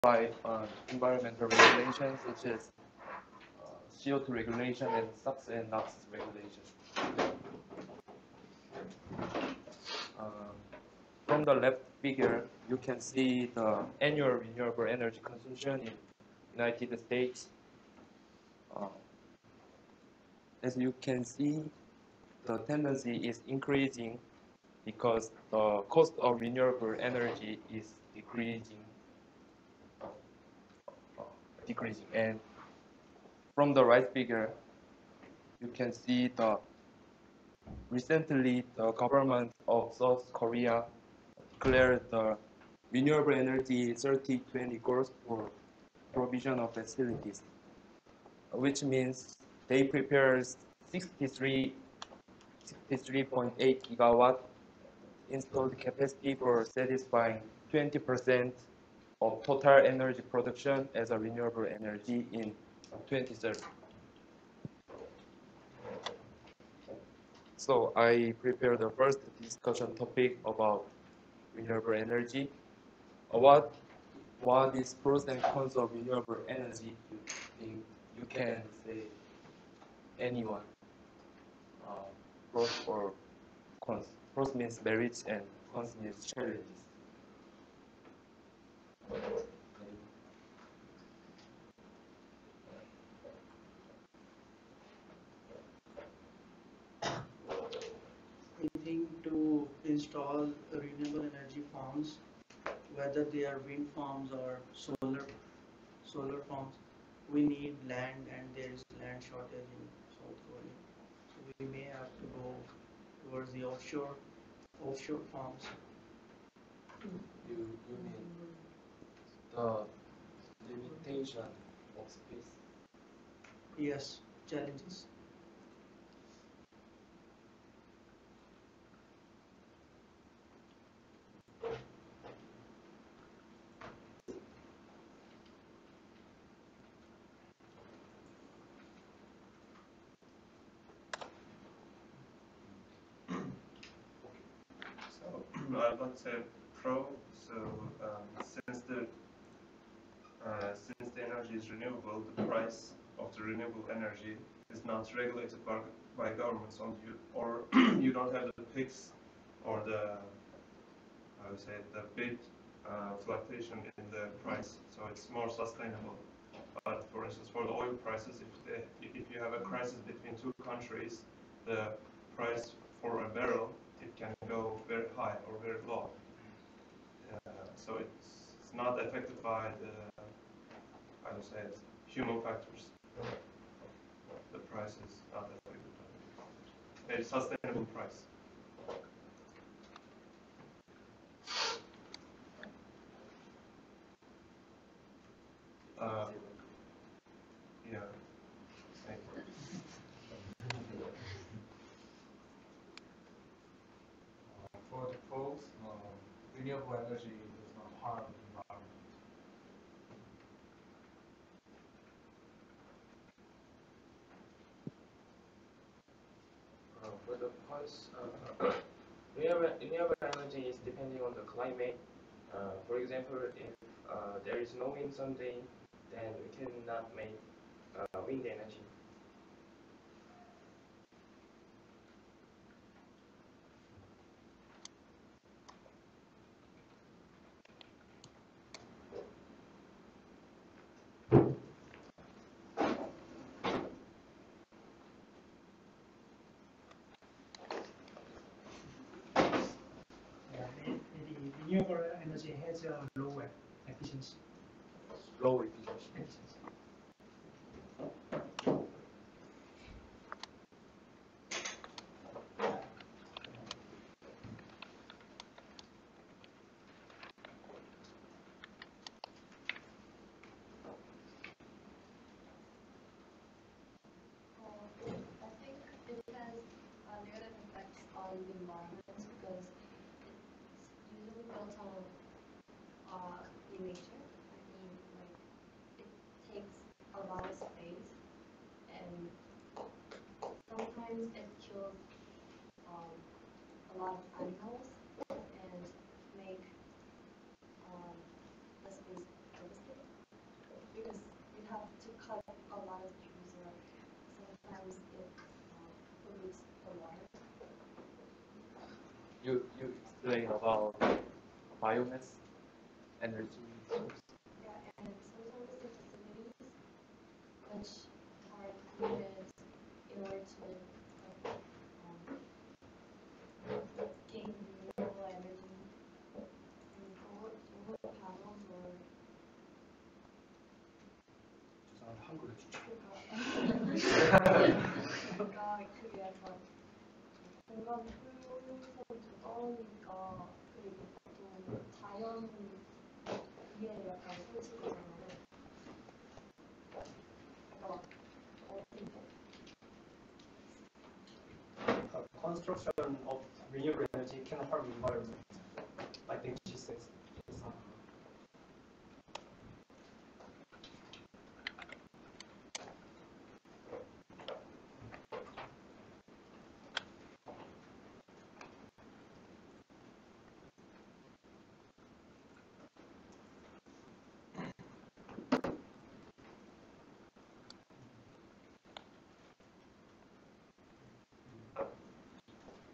by environmental regulations such as CO2 regulation and SOx and NOx regulation. From the left figure, you can see the annual renewable energy consumption in United States. As you can see, the tendency is increasing because the cost of renewable energy is decreasing. And from the right figure, you can see the recently the government of South Korea declared the renewable energy 30-20 goals for provision of facilities, which means they prepared 63.8 gigawatt installed capacity for satisfying 20% of total energy production as a renewable energy in 2030. So I prepared the first discussion topic about renewable energy. What is pros and cons of renewable energy? You can say anyone. Pros or cons. Pros means merits and cons means challenges. I think to install renewable energy farms, whether they are wind farms or solar farms, we need land, and there is land shortage in South Korea. So we may have to go towards the offshore farms. You mean the limitation of space? Yes, challenges. So I'd like to say pro. So since the energy is renewable, the price of the renewable energy is not regulated by governments on you, or you don't have the peaks or the I would say the big fluctuation in the price. So it's more sustainable. But for instance, for the oil prices, if you have a crisis between two countries, the price for a barrel, it can go very high or very low. So it's not affected by the, I would say, human factors. The price is not affected by it. A sustainable price. Yeah. Thank you. For the pros, renewable energy does not harm the environment. For the cons, renewable energy is depending on the climate. For example, if there is no wind someday, then we cannot make wind energy. The renewable energy has a lower efficiency. Low efficiency. I think it has negative effects on the environment because it's usually built on in nature. I mean, like explain about biomass energy source. Yeah, and social service facilities which are created in order to like, gain renewable energy and solar panels or 죄송한데 한글로 주죠. 그러니까 그 약간 공간 효율성이 좀 떨어지니까 그리고 또 자연 위에 약간 설치되잖아요. 그러니까 어딘데? Construction of renewable energy can harm the environment. I think she says.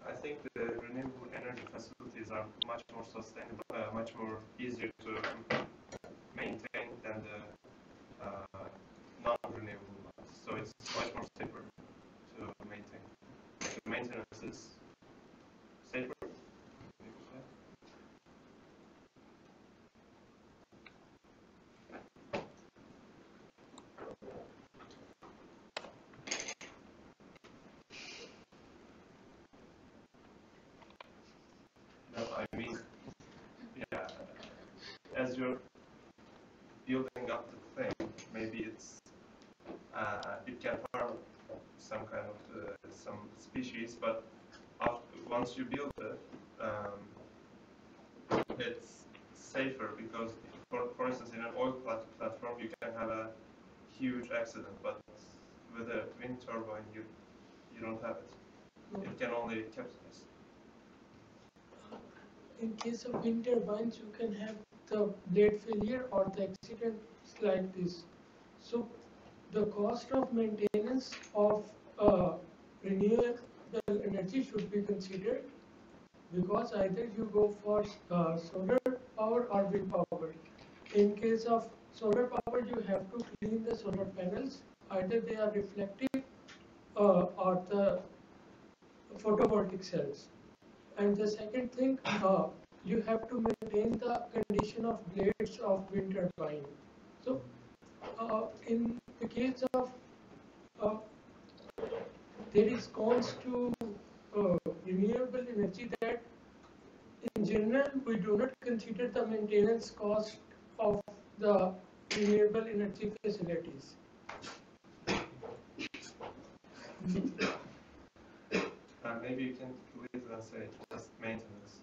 I think the renewable energy facilities are much more sustainable, much more easier to maintain than the non-renewable ones. So it's much more safer to maintain. The maintenance is safer. No, I mean, yeah, as you're building up the thing, maybe it can harm some kind of some species, but once you build it, it's safer because, for instance, in an oil platform, you can have a huge accident, but with a wind turbine, you don't have it. It can only capsize. In case of wind turbines, you can have the blade failure or the accidents like this. So the cost of maintenance of renewable energy should be considered because either you go for solar power or wind power. In case of solar power, you have to clean the solar panels. Either they are reflective or the photovoltaic cells. And the second thing, you have to maintain the condition of blades of wind turbine. So, in the case of there is cons to renewable energy that in general we do not consider the maintenance cost of the renewable energy facilities. Maybe you can leave and say just maintenance.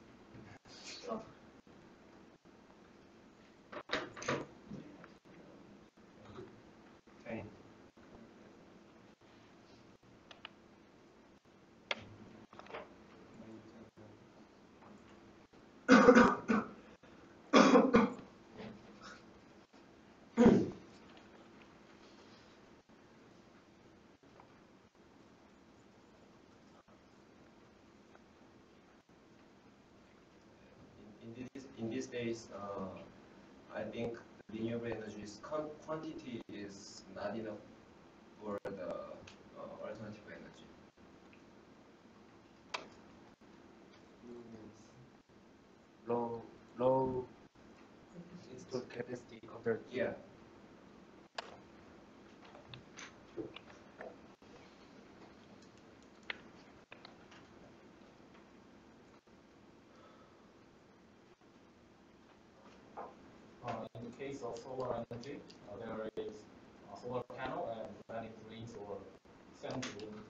Pain. In these days, I think renewable energy's quantity is not enough for the alternative energy. Low installed capacity compared to Yeah. In the case of solar energy, there is a solar panel, and when it rains or sandstorm,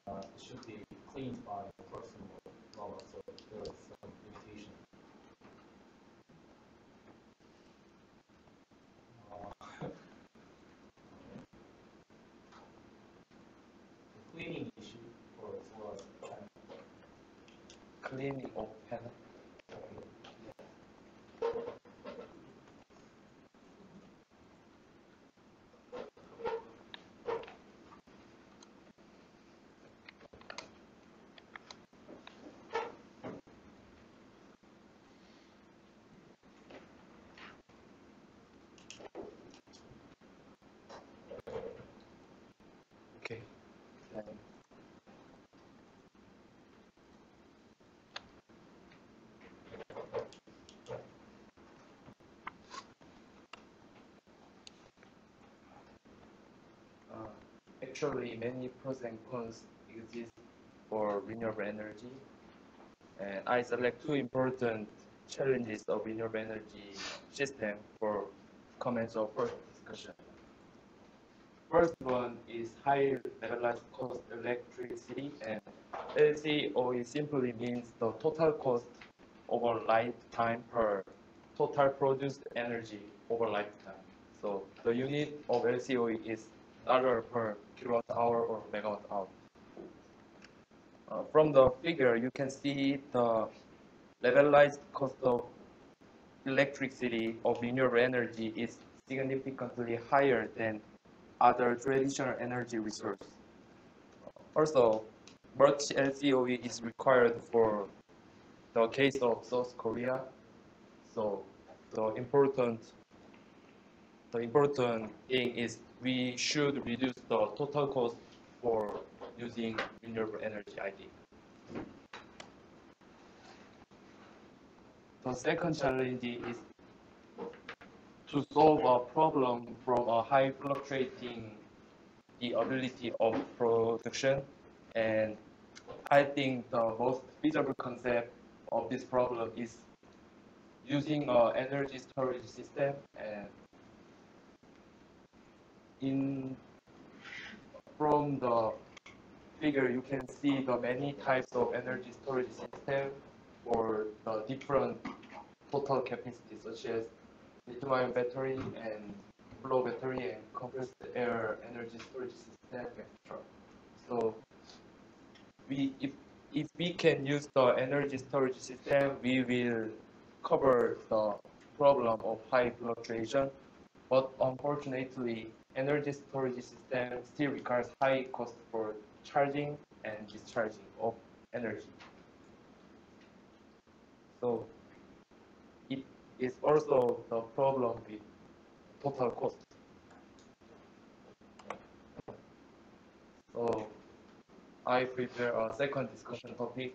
it should be cleaned by a person or robot, so there is some limitation. The cleaning issue for solar panel. cleaning of panel. actually many pros and cons exist for renewable energy, and I select two important challenges of renewable energy system for comments of first discussion. First one is high levelized cost electricity, and LCOE simply means the total cost over lifetime per total produced energy over lifetime. So the unit of LCOE is dollar per kilowatt hour or megawatt hour. From the figure, you can see the levelized cost of electricity of renewable energy is significantly higher than other traditional energy resources. Also, much LCOE is required for the case of South Korea. So the important thing is we should reduce the total cost for using renewable energy, I think. The second challenge is to solve a problem from a high fluctuating the ability of production, and I think the most feasible concept of this problem is using an energy storage system. And from the figure you can see the many types of energy storage system for the different total capacity, such as lithium-ion battery and flow battery and compressed air energy storage system, etc. So if we can use the energy storage system, we will cover the problem of high fluctuation. But unfortunately, energy storage system still requires high cost for charging and discharging of energy. So it is also the problem with total cost. So I prepare a second discussion topic.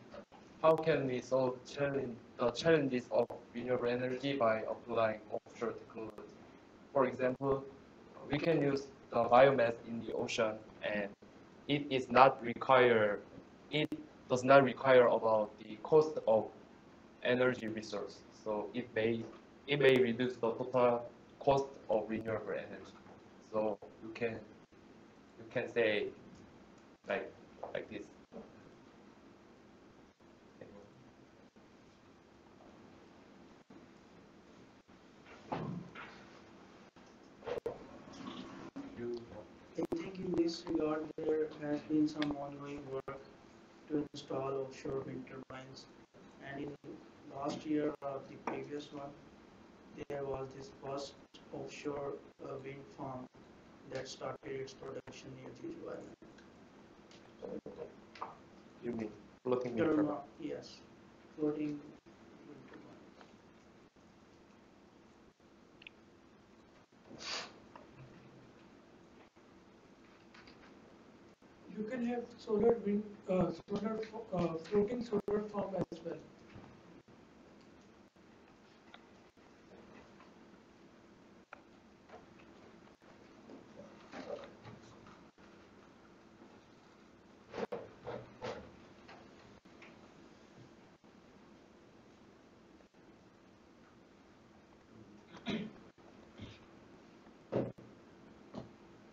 How can we solve the challenges of renewable energy by applying offshore technology? For example, we can use the biomass in the ocean, and it does not require about the cost of energy resource. So it may reduce the total cost of renewable energy. So you can say like this. I think in this regard there has been some ongoing work to install offshore wind turbines, and in last year or the previous one there was this first offshore wind farm that started its production near Jeju Island. You mean floating wind turbine? Yes, floating wind turbines. You can have floating solar farm as well.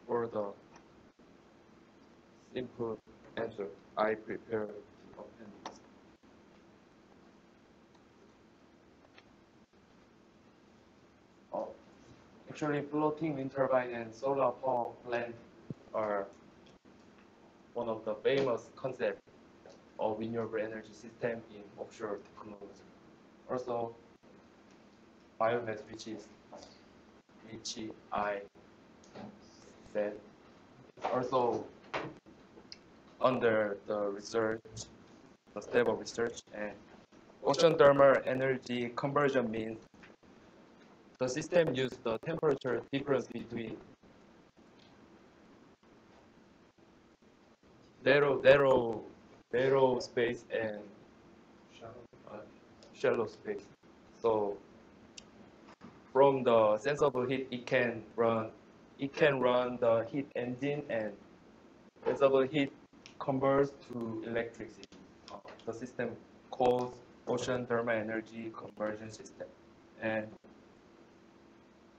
For the simple answer, I prepare the appendix. Actually, floating wind turbine and solar power plant are one of the famous concepts of renewable energy system in offshore technology. Also, biomass, which I said, also under the research, the step of research, and ocean thermal energy conversion means the system uses the temperature difference between narrow space and shallow space. So from the sensible heat, it can run the heat engine, and as the heat converts to electricity. The system calls ocean thermal energy conversion system. And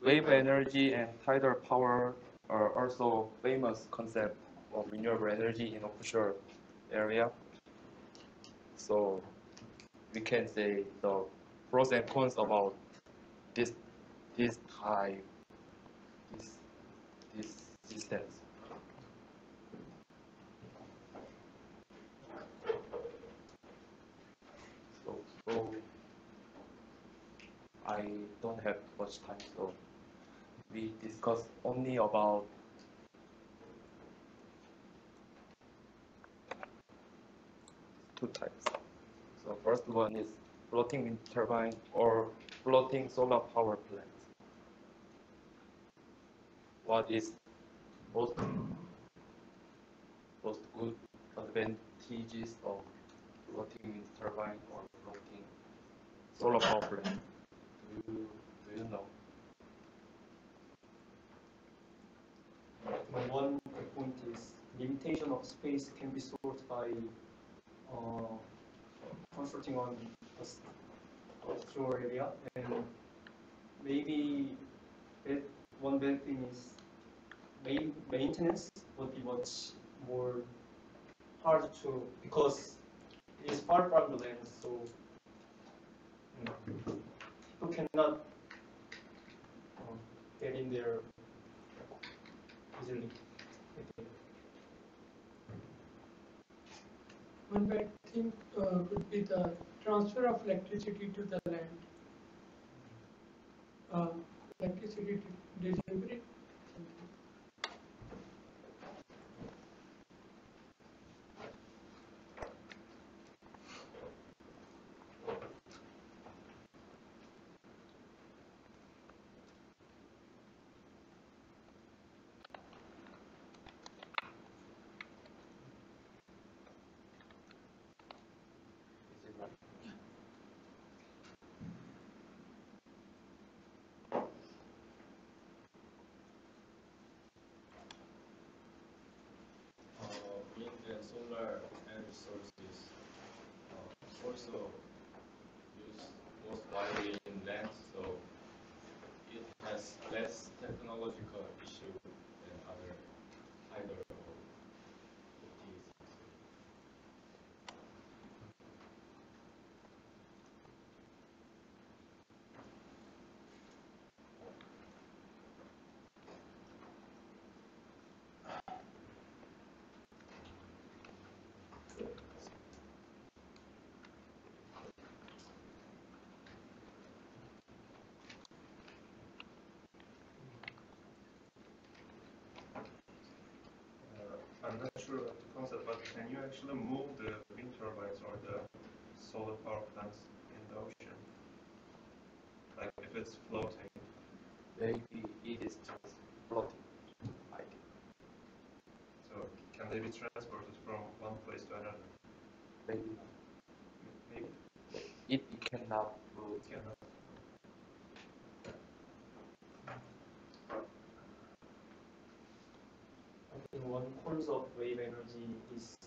wave energy and tidal power are also famous concept of renewable energy in offshore area. So we can say the pros and cons about this this type this this systems. So I don't have much time, so we discuss only about two types. So first one is floating wind turbine or floating solar power plant. What is most good advantages of floating wind turbine or floating solar power plant? Do you know? One point is limitation of space can be solved by constructing on a offshore area, and maybe one bad thing is maintenance would be much more hard to, because it is far from the land, so people cannot get in there easily. One bad thing could be the transfer of electricity to the land. Electricity delivery. Wind and solar energy sources also used most widely in land, so it has less technological issue than other hydro utilities. I'm not sure of the concept, but can you actually move the wind turbines or the solar power plants in the ocean? Like if it's floating? Maybe it is just floating. I think. So can they be transported from one place to another? Maybe not. Maybe. It cannot move. It cannot. I think one cons of wave energy is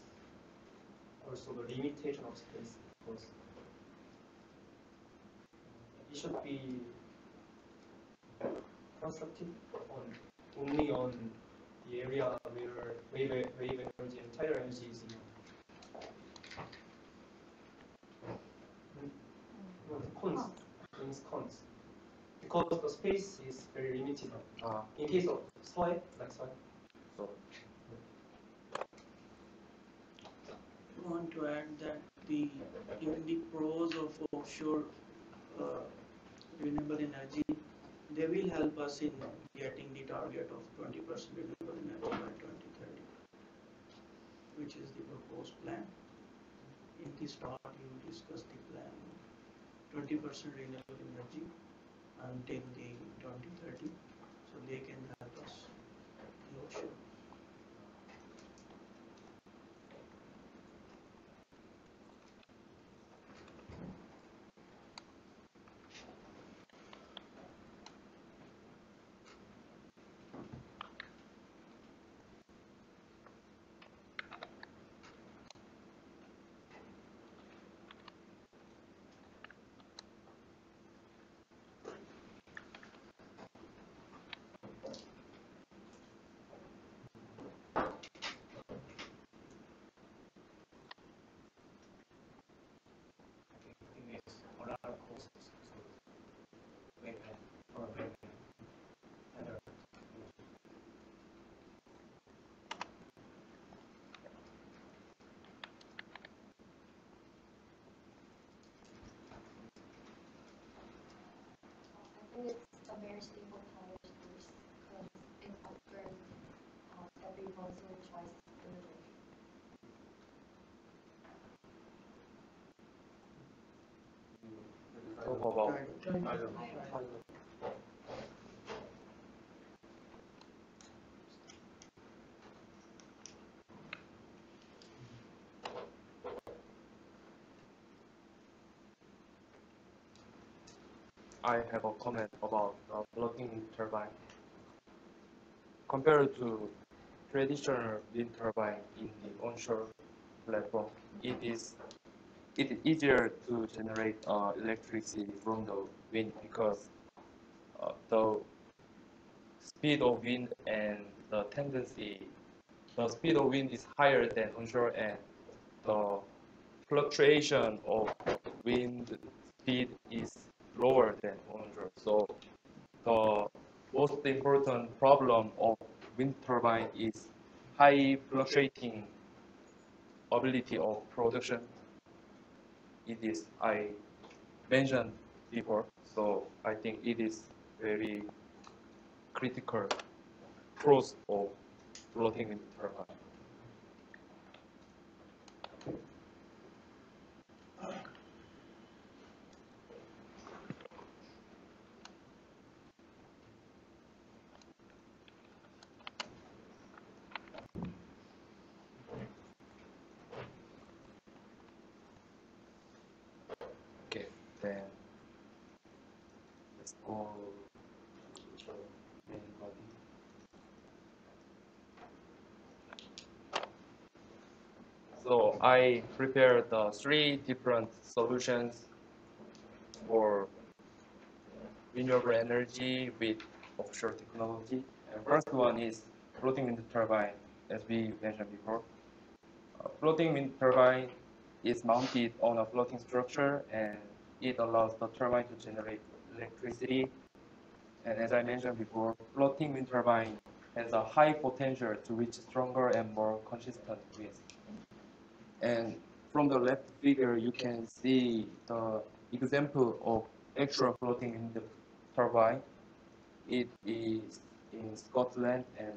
also the limitation of space, because it should be constructed only on the area where wave energy and tidal energy is enough. Cons, means cons, because the space is very limited. In case of soil, like soil. So I want to add that even the pros of offshore renewable energy, they will help us in getting the target of 20% renewable energy by 2030, which is the proposed plan. In the start, you discussed the plan 20% renewable energy until the 2030, so they can help us the ocean. also twice energy. Talk about I have a comment about floating wind turbine. Compared to traditional wind turbine in the onshore platform, it is easier to generate electricity from the wind because the speed of wind and the speed of wind is higher than onshore, and the fluctuation of wind speed is lower than onshore. So the most important problem of wind turbine is high fluctuating ability of production. It is I mentioned before, so I think it is very critical pros of floating wind turbine. Okay, then let's go to the main body. So I prepared three different solutions for renewable energy with offshore technology. And first one is floating wind turbine, as we mentioned before. Floating wind turbine is mounted on a floating structure, and it allows the turbine to generate electricity. And as I mentioned before, floating wind turbine has a high potential to reach stronger and more consistent winds. And from the left figure, you can see the example of actual floating wind turbine. It is in Scotland, and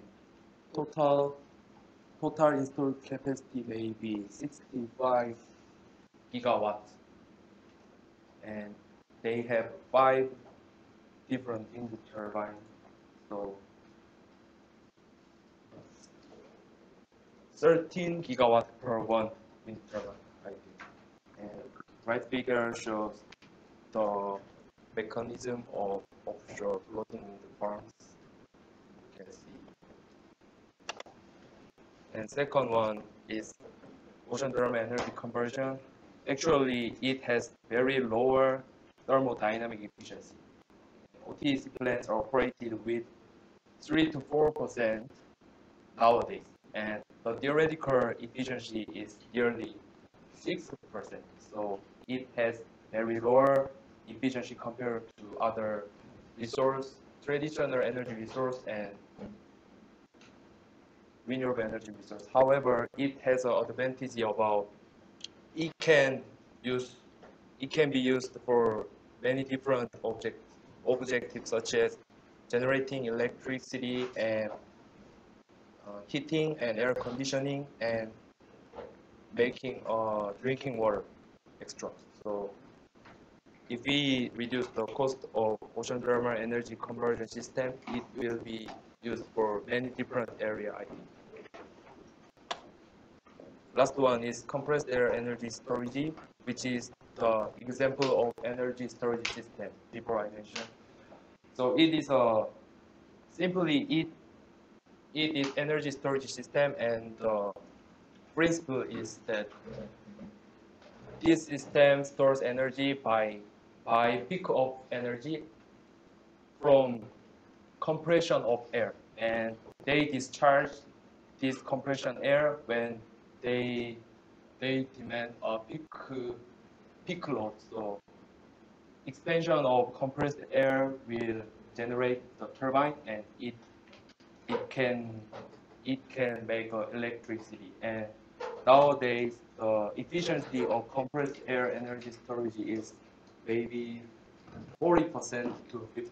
total installed capacity may be 65 gigawatts. And they have 5 different wind turbines. So 13 gigawatt per one wind turbine, I think. And right figure shows the mechanism of offshore floating wind farms. You can see. And second one is ocean thermal energy conversion. Actually, it has very lower thermodynamic efficiency. OTC plants are operated with 3 to 4% nowadays, and the theoretical efficiency is nearly 6%. So it has very lower efficiency compared to other traditional energy resource and renewable energy resource. However, it has an advantage about it can be used for many different objectives such as generating electricity and heating and air conditioning and making drinking water extracts. So if we reduce the cost of ocean thermal energy conversion system, it will be used for many different areas, I think. Last one is compressed air energy storage, which is the example of energy storage system before I mentioned. So it is it is energy storage system, and the principle is that this system stores energy by peak of energy from compression of air, and they discharge this compression air when they demand a peak load. So expansion of compressed air will generate the turbine, and it can make electricity. And nowadays the efficiency of compressed air energy storage is maybe 40% to 50%,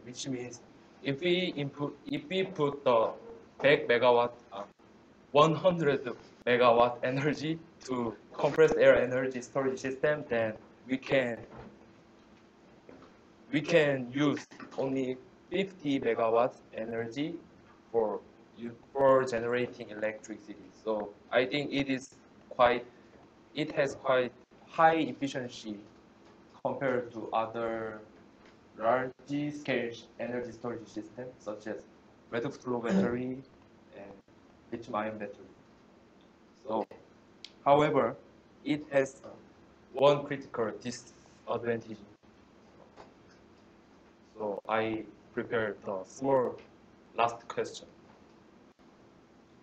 which means if we put the back megawatt 100 megawatt energy to compressed air energy storage system, then we can use only 50 megawatts energy for generating electricity. So I think it has quite high efficiency compared to other large-scale energy storage systems such as redox flow battery and lithium-ion battery. So, however, it has one critical disadvantage. So I prepared the small last question.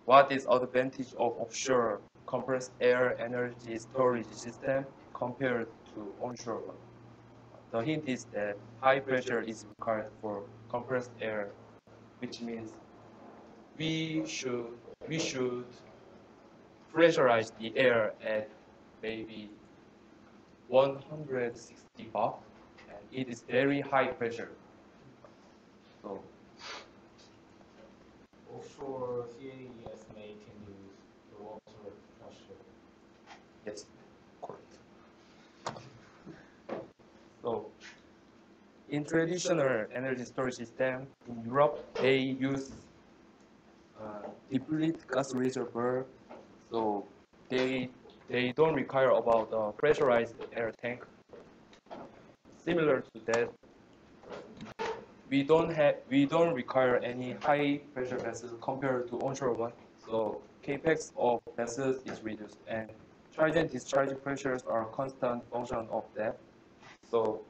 What is advantage of offshore compressed air energy storage system compared to onshore one? The hint is that high pressure is required for compressed air, which means we should pressurize the air at maybe 160 bar, and it is very high pressure. So Offshore CAE estimate can use the water pressure. yes, correct. So in traditional energy storage system in Europe, they use depleted gas reservoir, so they don't require about a pressurized air tank. Similar to that, we don't require any high pressure vessels compared to onshore one. So capex of vessels is reduced, and charge and discharge pressures are constant function of that. So